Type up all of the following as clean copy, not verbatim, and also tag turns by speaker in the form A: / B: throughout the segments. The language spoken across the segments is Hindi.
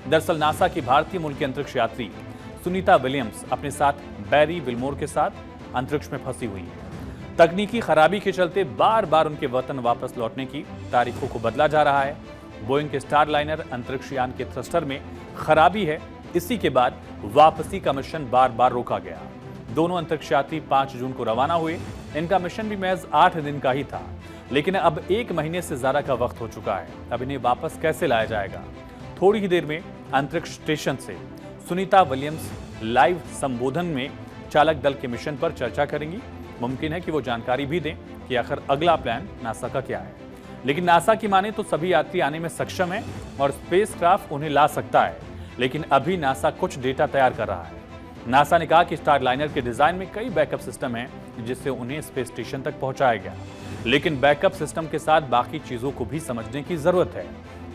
A: दरअसल नासा की भारतीय मूल की अंतरिक्ष यात्री सुनीता विलियम्स अपने साथ बैरी विल्मोर के साथ अंतरिक्ष में फंसी हुई है। तकनीकी खराबी के चलते बार बार उनके वतन वापस लौटने की तारीखों को बदला जा रहा है। बोइंग के स्टारलाइनर अंतरिक्ष यान के थ्रस्टर में खराबी है, इसी के बाद वापसी का मिशन बार बार रोका गया। दोनों अंतरिक्ष यात्री 5 जून को रवाना हुए। इनका मिशन भी महज 8 दिन का ही था, लेकिन अब 1 महीने से ज्यादा का वक्त हो चुका है। अब इन्हें वापस कैसे लाया जाएगा? थोड़ी ही देर में अंतरिक्ष स्टेशन से सुनीता विलियम्स लाइव संबोधन में चालक दल के मिशन पर चर्चा करेंगी। मुमकिन है कि वो जानकारी भी दें कि आखिर अगला प्लान नासा का क्या है। लेकिन नासा की माने तो सभी यात्री आने में सक्षम है और स्पेसक्राफ्ट उन्हें ला सकता है, लेकिन अभी नासा कुछ डेटा तैयार कर रहा है। नासा ने कहा कि स्टारलाइनर के डिजाइन में कई बैकअप सिस्टम हैं जिससे उन्हें स्पेस स्टेशन तक पहुंचाया गया, लेकिन बैकअप सिस्टम के साथ बाकी चीजों को भी समझने की जरूरत है।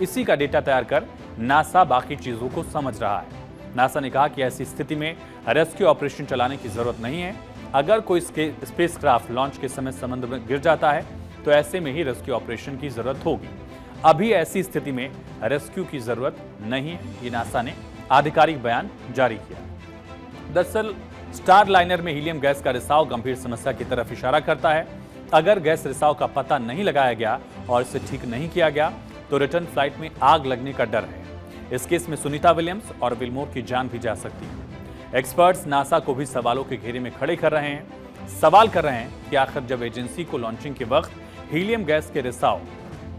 A: इसी का डेटा तैयार कर नासा बाकी चीजों को समझ रहा है। नासा ने कहा कि ऐसी स्थिति में रेस्क्यू ऑपरेशन चलाने की जरूरत नहीं है। अगर कोई स्पेसक्राफ्ट लॉन्च के समय समुद्र में गिर जाता है तो ऐसे में ही रेस्क्यू ऑपरेशन की जरूरत होगी। अभी ऐसी स्थिति में रेस्क्यू की जरूरत नहीं है, ये नासा ने आधिकारिक बयान जारी किया। दरअसल स्टारलाइनर में हीलियम गैस का रिसाव गंभीर समस्या की तरफ इशारा करता है। अगर गैस रिसाव का पता नहीं लगाया गया और इसे ठीक नहीं किया गया तो रिटर्न फ्लाइट में आग लगने का डर है। इस केस में सुनीता विलियम्स और विल्मोर की जान भी जा सकती है। एक्सपर्ट्स नासा को भी सवालों के घेरे में खड़े कर रहे हैं। सवाल कर रहे हैं कि आखिर जब एजेंसी को लॉन्चिंग के वक्त हीलियम गैस के रिसाव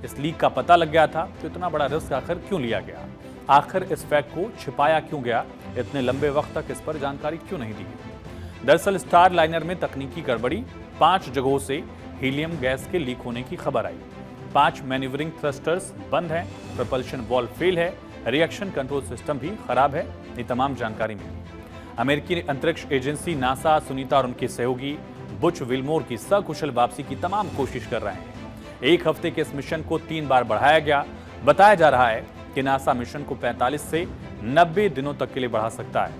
A: इस लीक का पता लग गया था तो इतना बड़ा रिस्क आखिर क्यों लिया गया? आखिर इस फैक्ट को छिपाया क्यों गया? इतने लंबे वक्त तक इस पर जानकारी क्यों नहीं दी गई? दरअसल स्टारलाइनर में तकनीकी गड़बड़ी, 5 जगहों से हीलियम गैस के लीक होने की खबर आई। 5 मैन्यूवरिंग थ्रस्टर्स बंद हैं, प्रपल्शन वॉल्व फेल है, रिएक्शन कंट्रोल सिस्टम भी खराब है। ये तमाम जानकारी मिली। अमेरिकी अंतरिक्ष एजेंसी नासा सुनीता और उनके सहयोगी बुच विल्मोर की सकुशल वापसी की तमाम कोशिश कर रहे हैं। 1 हफ्ते के इस मिशन को 3 बार बढ़ाया गया। बताया जा रहा है कि नासा मिशन को 45 से 90 दिनों तक के लिए बढ़ा सकता है।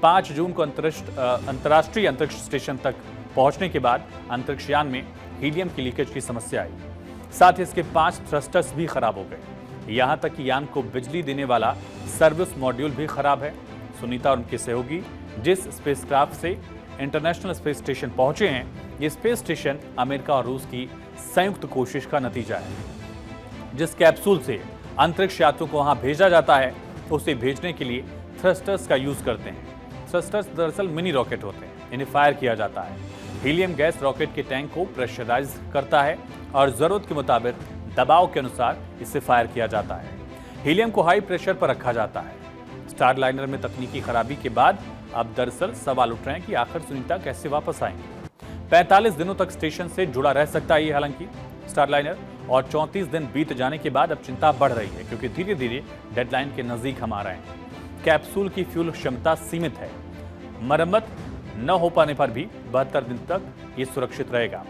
A: 5 जून को अंतर्राष्ट्रीय अंतरिक्ष स्टेशन तक पहुंचने के बाद अंतरिक्षयान में हीलियम की लीकेज की समस्या आई। साथ ही इसके 5 थ्रस्टर्स भी खराब हो गए। यहां तक कि यान को बिजली देने वाला सर्विस मॉड्यूल भी खराब है। सुनीता और उनके सहयोगी जिस स्पेसक्राफ्ट से इंटरनेशनल स्पेस स्टेशन पहुंचे हैं, ये स्पेस स्टेशन अमेरिका और रूस की संयुक्त कोशिश का नतीजा है। जिस कैप्सूल से अंतरिक्ष यात्रियों को वहां भेजा जाता है, उसे भेजने के लिए थ्रस्टर्स का यूज करते हैं। थ्रस्टर्स दरअसल मिनी रॉकेट होते हैं, इन्हें फायर किया जाता है। हीलियम गैस रॉकेट के टैंक को प्रेशराइज करता है और जरूरत के मुताबिक दबाव के अनुसार इसे फायर किया जाता है। हीलियम को हाई प्रेशर पर रखा जाता है। स्टारलाइनर में तकनीकी खराबी के बाद अब दरअसल सवाल उठ रहे हैं कि आखिर सुनीता कैसे वापस आएंगे। 45 दिनों तक स्टेशन से जुड़ा रह सकता है ये हालांकि स्टारलाइनर, और 34 दिन बीत जाने के बाद अब चिंता बढ़ रही है क्योंकि धीरे धीरे डेडलाइन के नजदीक हम आ रहे हैं। कैप्सूल की फ्यूल क्षमता सीमित है। मरम्मत न हो पाने पर भी 72 दिन तक ये सुरक्षित रहेगा।